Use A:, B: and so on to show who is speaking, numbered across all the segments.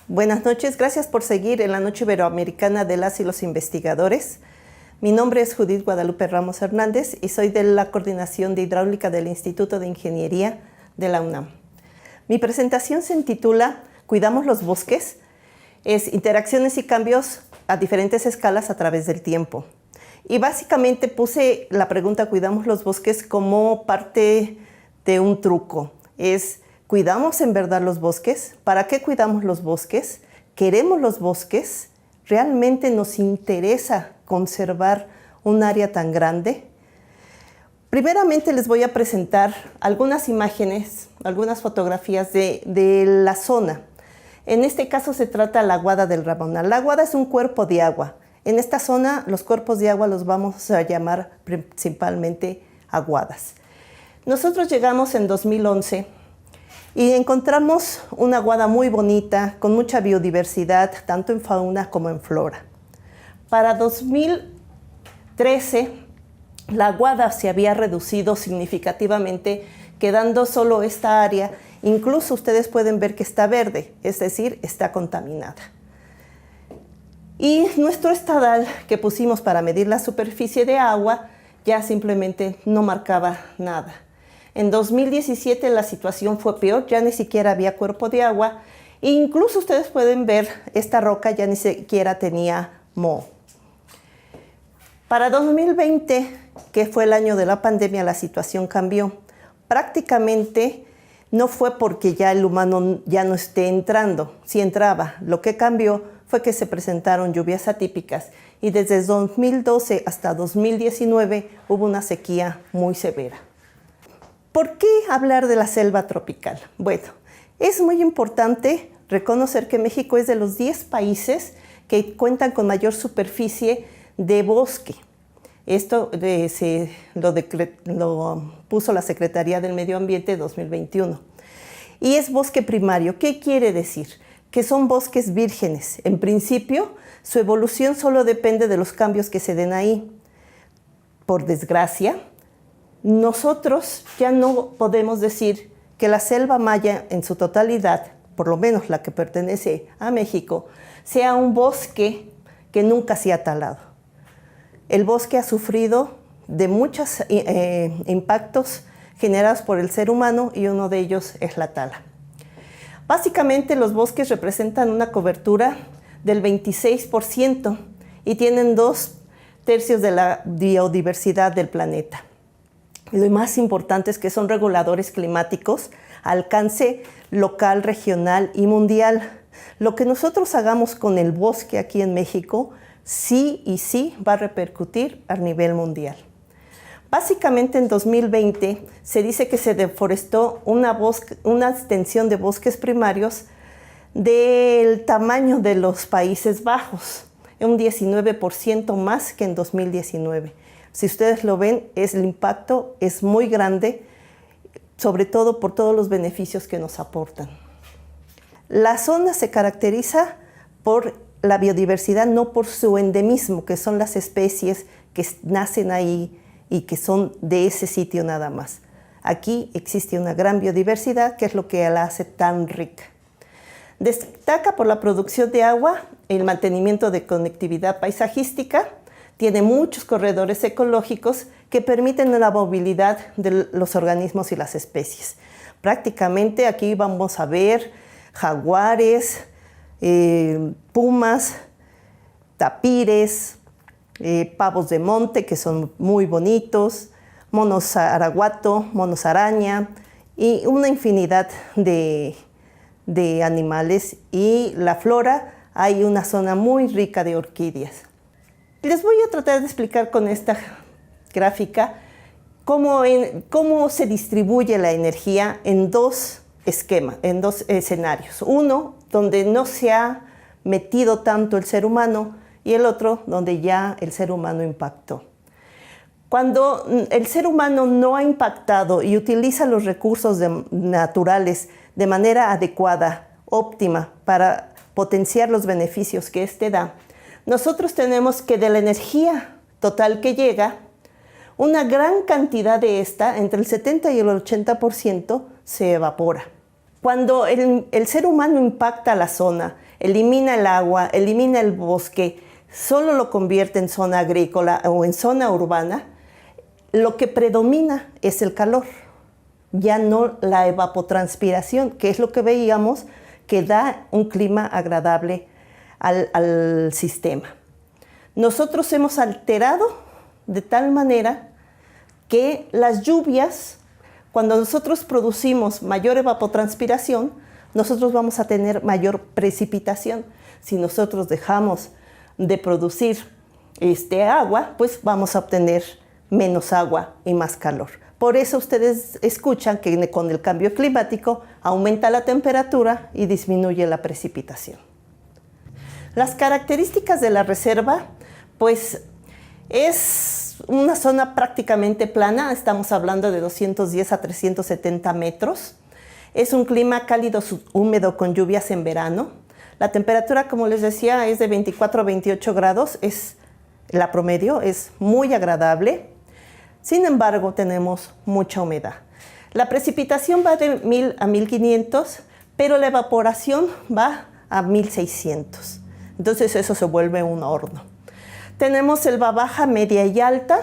A: Buenas noches, gracias por seguir en la Noche Iberoamericana de las y los Investigadores. Mi nombre es Judith Guadalupe Ramos Hernández y soy de la Coordinación de Hidráulica del Instituto de Ingeniería de la UNAM. Mi presentación se intitula Cuidamos los bosques, es interacciones y cambios a diferentes escalas a través del tiempo. Y básicamente puse la pregunta ¿cuidamos los bosques? Como parte de un truco. ¿Cuidamos en verdad los bosques? ¿Para qué cuidamos los bosques? ¿Queremos los bosques? ¿Realmente nos interesa conservar un área tan grande? Primeramente les voy a presentar algunas imágenes, algunas fotografías de la zona. En este caso se trata de la Aguada del Ramonal. La Aguada es un cuerpo de agua. En esta zona los cuerpos de agua los vamos a llamar principalmente aguadas. Nosotros llegamos en 2011 y encontramos una aguada muy bonita, con mucha biodiversidad, tanto en fauna como en flora. Para 2013, la aguada se había reducido significativamente, quedando solo esta área. Incluso ustedes pueden ver que está verde, es decir, está contaminada. Y nuestro estadal que pusimos para medir la superficie de agua ya simplemente no marcaba nada. En 2017 la situación fue peor, ya ni siquiera había cuerpo de agua. E incluso ustedes pueden ver, esta roca ya ni siquiera tenía moho. Para 2020, que fue el año de la pandemia, la situación cambió. Prácticamente no fue porque ya el humano ya no esté entrando, sí entraba. Lo que cambió fue que se presentaron lluvias atípicas y desde 2012 hasta 2019 hubo una sequía muy severa. ¿Por qué hablar de la selva tropical? Bueno, es muy importante reconocer que México es de los 10 países que cuentan con mayor superficie de bosque. Esto lo puso la Secretaría del Medio Ambiente 2021. Y es bosque primario. ¿Qué quiere decir? Que son bosques vírgenes. En principio, su evolución solo depende de los cambios que se den ahí. Por desgracia, nosotros ya no podemos decir que la selva maya en su totalidad, por lo menos la que pertenece a México, sea un bosque que nunca se ha talado. El bosque ha sufrido de muchos impactos generados por el ser humano y uno de ellos es la tala. Básicamente los bosques representan una cobertura del 26% y tienen 2/3 de la biodiversidad del planeta. Lo más importante es que son reguladores climáticos, alcance local, regional y mundial. Lo que nosotros hagamos con el bosque aquí en México, sí va a repercutir a nivel mundial. Básicamente en 2020 se dice que se deforestó una extensión de bosques primarios del tamaño de los Países Bajos, un 19% más que en 2019. Si ustedes lo ven, el impacto es muy grande, sobre todo por todos los beneficios que nos aportan. La zona se caracteriza por la biodiversidad, no por su endemismo, que son las especies que nacen ahí y que son de ese sitio nada más. Aquí existe una gran biodiversidad, que es lo que la hace tan rica. Destaca por la producción de agua, el mantenimiento de conectividad paisajística, tiene muchos corredores ecológicos que permiten la movilidad de los organismos y las especies. Prácticamente aquí vamos a ver jaguares, pumas, tapires, pavos de monte que son muy bonitos, monos araguato, monos araña y una infinidad de animales. Y la flora, hay una zona muy rica de orquídeas. Les voy a tratar de explicar con esta gráfica cómo se distribuye la energía en dos escenarios. Uno, donde no se ha metido tanto el ser humano, y el otro, donde ya el ser humano impactó. Cuando el ser humano no ha impactado y utiliza los recursos naturales de manera adecuada, óptima, para potenciar los beneficios que éste da, nosotros tenemos que de la energía total que llega, una gran cantidad de esta, entre el 70 y el 80%, se evapora. Cuando el ser humano impacta la zona, elimina el agua, elimina el bosque, solo lo convierte en zona agrícola o en zona urbana, lo que predomina es el calor, ya no la evapotranspiración, que es lo que veíamos que da un clima agradable al sistema. Nosotros hemos alterado de tal manera que las lluvias, cuando nosotros producimos mayor evapotranspiración, nosotros vamos a tener mayor precipitación. Si nosotros dejamos de producir agua, pues vamos a obtener menos agua y más calor. Por eso ustedes escuchan que con el cambio climático aumenta la temperatura y disminuye la precipitación. Las características de la reserva, pues es una zona prácticamente plana, estamos hablando de 210 a 370 metros. Es un clima cálido húmedo con lluvias en verano. La temperatura, como les decía, es de 24 a 28 grados, es la promedio, es muy agradable. Sin embargo, tenemos mucha humedad. La precipitación va de 1000 a 1500, pero la evaporación va a 1600. Entonces eso se vuelve un horno. Tenemos selva baja, media y alta,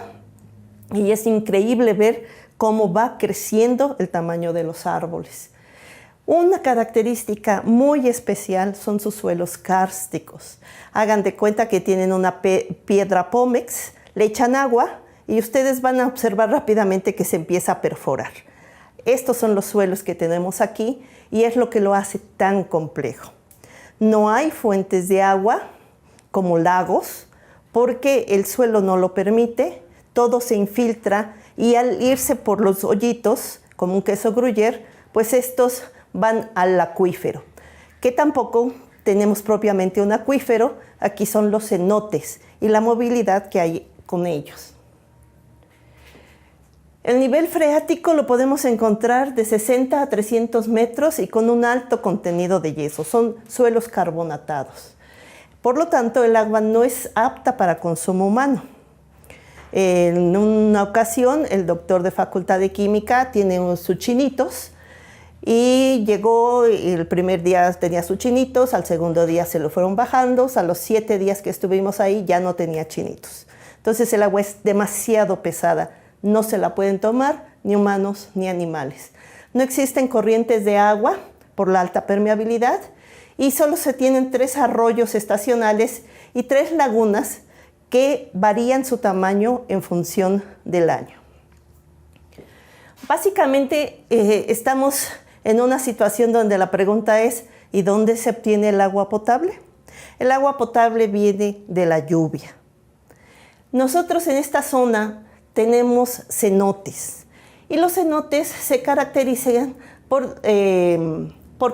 A: y es increíble ver cómo va creciendo el tamaño de los árboles. Una característica muy especial son sus suelos kársticos. Hagan de cuenta que tienen una piedra pómex, le echan agua y ustedes van a observar rápidamente que se empieza a perforar. Estos son los suelos que tenemos aquí y es lo que lo hace tan complejo. No hay fuentes de agua como lagos porque el suelo no lo permite, todo se infiltra y al irse por los hoyitos, como un queso gruyère, pues estos van al acuífero, que tampoco tenemos propiamente un acuífero, aquí son los cenotes y la movilidad que hay con ellos. El nivel freático lo podemos encontrar de 60 a 300 metros y con un alto contenido de yeso. Son suelos carbonatados. Por lo tanto, el agua no es apta para consumo humano. En una ocasión, el doctor de Facultad de Química tiene sus chinitos y llegó, y el primer día tenía sus chinitos, al segundo día se lo fueron bajando, a los 7 días que estuvimos ahí ya no tenía chinitos. Entonces el agua es demasiado pesada. No se la pueden tomar ni humanos ni animales. No existen corrientes de agua por la alta permeabilidad y solo se tienen 3 arroyos estacionales y 3 lagunas que varían su tamaño en función del año. Básicamente estamos en una situación donde la pregunta es ¿y dónde se obtiene el agua potable? El agua potable viene de la lluvia. Nosotros en esta zona tenemos cenotes y los cenotes se caracterizan por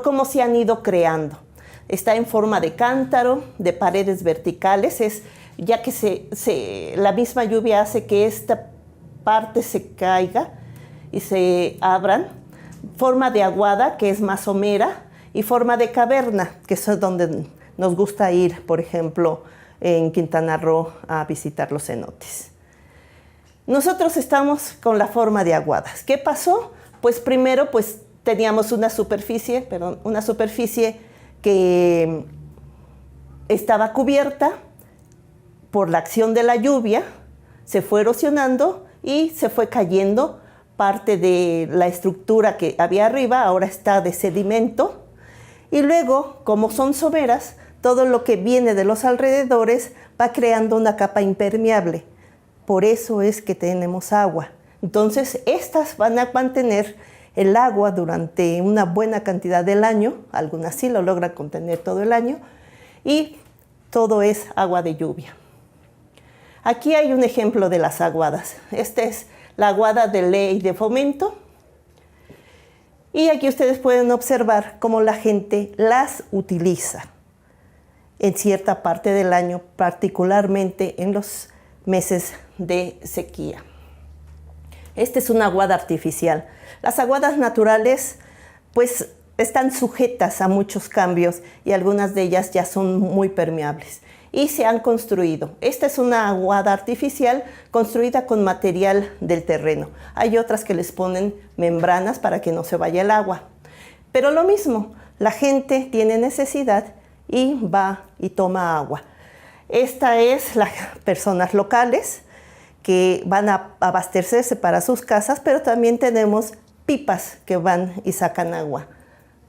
A: cómo se han ido creando. Está en forma de cántaro, de paredes verticales, ya que la misma lluvia hace que esta parte se caiga y se abran. Forma de aguada, que es más somera, y forma de caverna, que es donde nos gusta ir, por ejemplo, en Quintana Roo a visitar los cenotes. Nosotros estamos con la forma de aguadas. ¿Qué pasó? Pues primero teníamos una superficie que estaba cubierta por la acción de la lluvia, se fue erosionando y se fue cayendo parte de la estructura que había arriba, ahora está de sedimento. Y luego, como son someras, todo lo que viene de los alrededores va creando una capa impermeable. Por eso es que tenemos agua. Entonces, estas van a mantener el agua durante una buena cantidad del año, algunas sí lo logran contener todo el año, y todo es agua de lluvia. Aquí hay un ejemplo de las aguadas. Esta es la aguada de ley de fomento. Y aquí ustedes pueden observar cómo la gente las utiliza en cierta parte del año, particularmente en los meses de sequía. Esta es una aguada artificial. Las aguadas naturales están sujetas a muchos cambios y algunas de ellas ya son muy permeables y se han construido. Esta es una aguada artificial construida con material del terreno. Hay otras que les ponen membranas para que no se vaya el agua. Pero lo mismo, la gente tiene necesidad y va y toma agua. Esta es las personas locales que van a abastecerse para sus casas, pero también tenemos pipas que van y sacan agua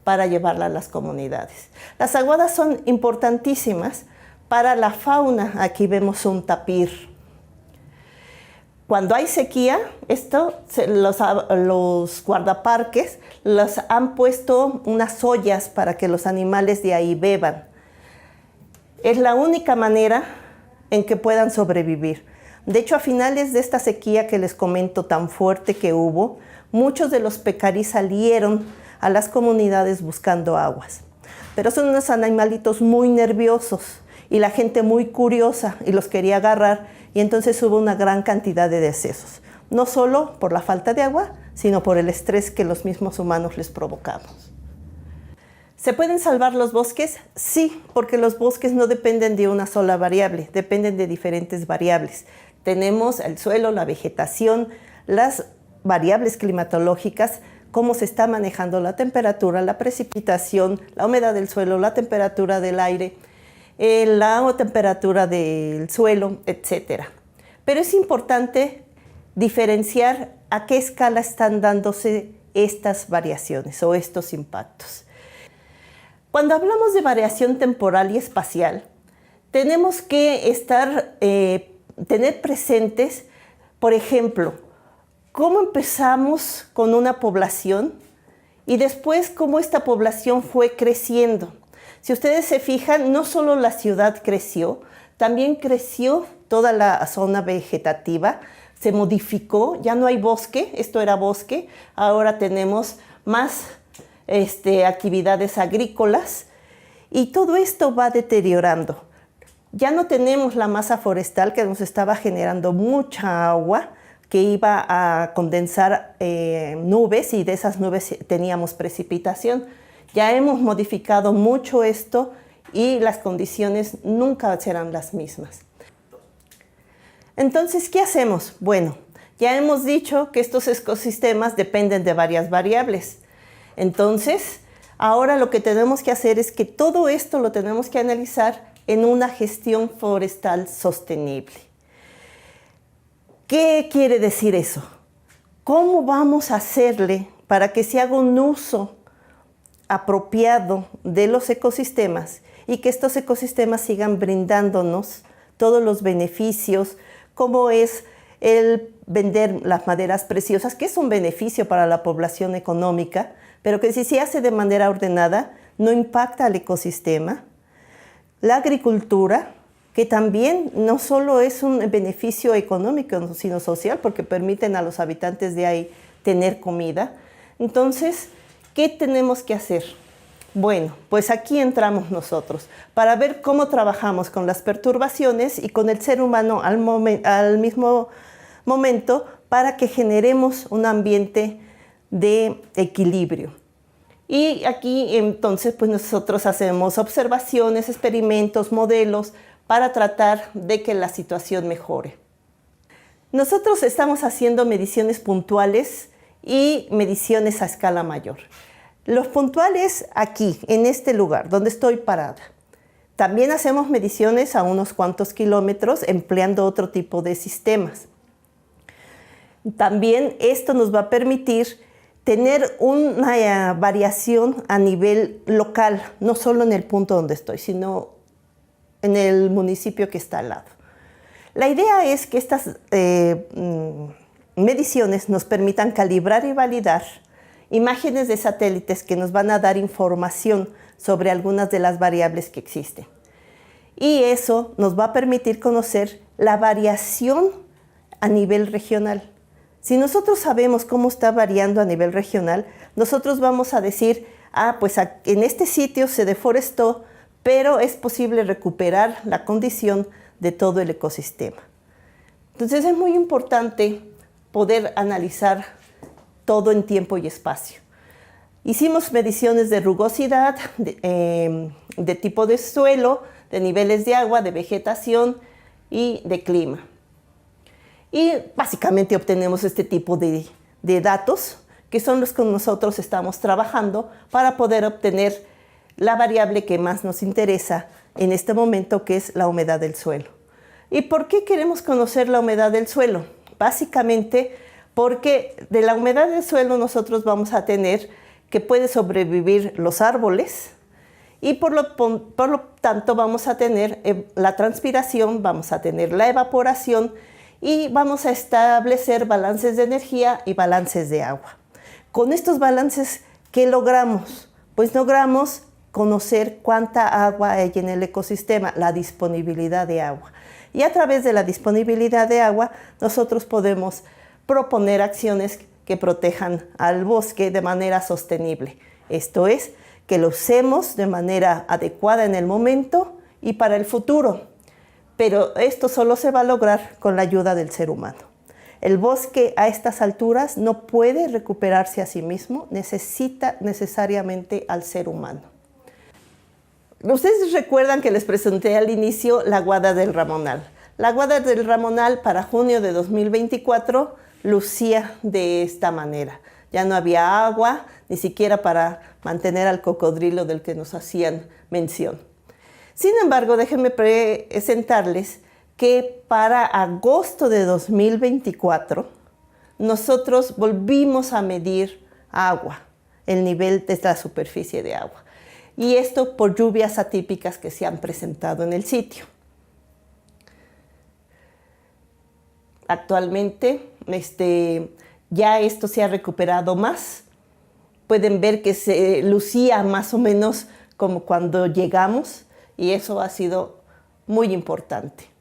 A: para llevarla a las comunidades. Las aguadas son importantísimas para la fauna. Aquí vemos un tapir. Cuando hay sequía, los guardaparques los han puesto unas ollas para que los animales de ahí beban. Es la única manera en que puedan sobrevivir. De hecho, a finales de esta sequía que les comento tan fuerte que hubo, muchos de los pecarí salieron a las comunidades buscando aguas. Pero son unos animalitos muy nerviosos y la gente muy curiosa y los quería agarrar, y entonces hubo una gran cantidad de decesos. No solo por la falta de agua, sino por el estrés que los mismos humanos les provocamos. ¿Se pueden salvar los bosques? Sí, porque los bosques no dependen de una sola variable, dependen de diferentes variables. Tenemos el suelo, la vegetación, las variables climatológicas, cómo se está manejando la temperatura, la precipitación, la humedad del suelo, la temperatura del aire, la temperatura del suelo, etc. Pero es importante diferenciar a qué escala están dándose estas variaciones o estos impactos. Cuando hablamos de variación temporal y espacial, tenemos que tener presentes, por ejemplo, cómo empezamos con una población y después cómo esta población fue creciendo. Si ustedes se fijan, no solo la ciudad creció, también creció toda la zona vegetativa, se modificó, ya no hay bosque, esto era bosque, ahora tenemos más actividades agrícolas y todo esto va deteriorando. Ya no tenemos la masa forestal que nos estaba generando mucha agua que iba a condensar nubes, y de esas nubes teníamos precipitación. Ya hemos modificado mucho esto y las condiciones nunca serán las mismas. Entonces, ¿qué hacemos? Bueno, ya hemos dicho que estos ecosistemas dependen de varias variables. Entonces, ahora lo que tenemos que hacer es que todo esto lo tenemos que analizar en una gestión forestal sostenible. ¿Qué quiere decir eso? ¿Cómo vamos a hacerle para que se haga un uso apropiado de los ecosistemas y que estos ecosistemas sigan brindándonos todos los beneficios, como es el vender las maderas preciosas, que es un beneficio para la población económica, pero que si se hace de manera ordenada no impacta al ecosistema? La agricultura, que también no solo es un beneficio económico, sino social, porque permiten a los habitantes de ahí tener comida. Entonces, ¿qué tenemos que hacer? Bueno, pues aquí entramos nosotros para ver cómo trabajamos con las perturbaciones y con el ser humano al mismo momento para que generemos un ambiente de equilibrio. Y aquí entonces pues nosotros hacemos observaciones, experimentos, modelos para tratar de que la situación mejore. Nosotros estamos haciendo mediciones puntuales y mediciones a escala mayor. Los puntuales aquí, en este lugar donde estoy parada. También hacemos mediciones a unos cuantos kilómetros empleando otro tipo de sistemas. También esto nos va a permitir tener una variación a nivel local, no solo en el punto donde estoy, sino en el municipio que está al lado. La idea es que estas mediciones nos permitan calibrar y validar imágenes de satélites que nos van a dar información sobre algunas de las variables que existen. Y eso nos va a permitir conocer la variación a nivel regional. Si nosotros sabemos cómo está variando a nivel regional, nosotros vamos a decir, pues en este sitio se deforestó, pero es posible recuperar la condición de todo el ecosistema. Entonces es muy importante poder analizar todo en tiempo y espacio. Hicimos mediciones de rugosidad, de tipo de suelo, de niveles de agua, de vegetación y de clima. Y básicamente obtenemos este tipo de datos, que son los que nosotros estamos trabajando para poder obtener la variable que más nos interesa en este momento, que es la humedad del suelo. ¿Y por qué queremos conocer la humedad del suelo? Básicamente porque de la humedad del suelo nosotros vamos a tener que puede sobrevivir los árboles y por lo tanto vamos a tener la transpiración, vamos a tener la evaporación y vamos a establecer balances de energía y balances de agua. Con estos balances, ¿qué logramos? Pues logramos conocer cuánta agua hay en el ecosistema, la disponibilidad de agua. Y a través de la disponibilidad de agua, nosotros podemos proponer acciones que protejan al bosque de manera sostenible. Esto es, que lo usemos de manera adecuada en el momento y para el futuro. Pero esto solo se va a lograr con la ayuda del ser humano. El bosque a estas alturas no puede recuperarse a sí mismo, necesita necesariamente al ser humano. Ustedes recuerdan que les presenté al inicio la Guada del Ramonal. La Guada del Ramonal para junio de 2024 lucía de esta manera. Ya no había agua, ni siquiera para mantener al cocodrilo del que nos hacían mención. Sin embargo, déjenme presentarles que para agosto de 2024 nosotros volvimos a medir agua, el nivel de la superficie de agua. Y esto por lluvias atípicas que se han presentado en el sitio. Actualmente ya esto se ha recuperado más. Pueden ver que se lucía más o menos como cuando llegamos y eso ha sido muy importante.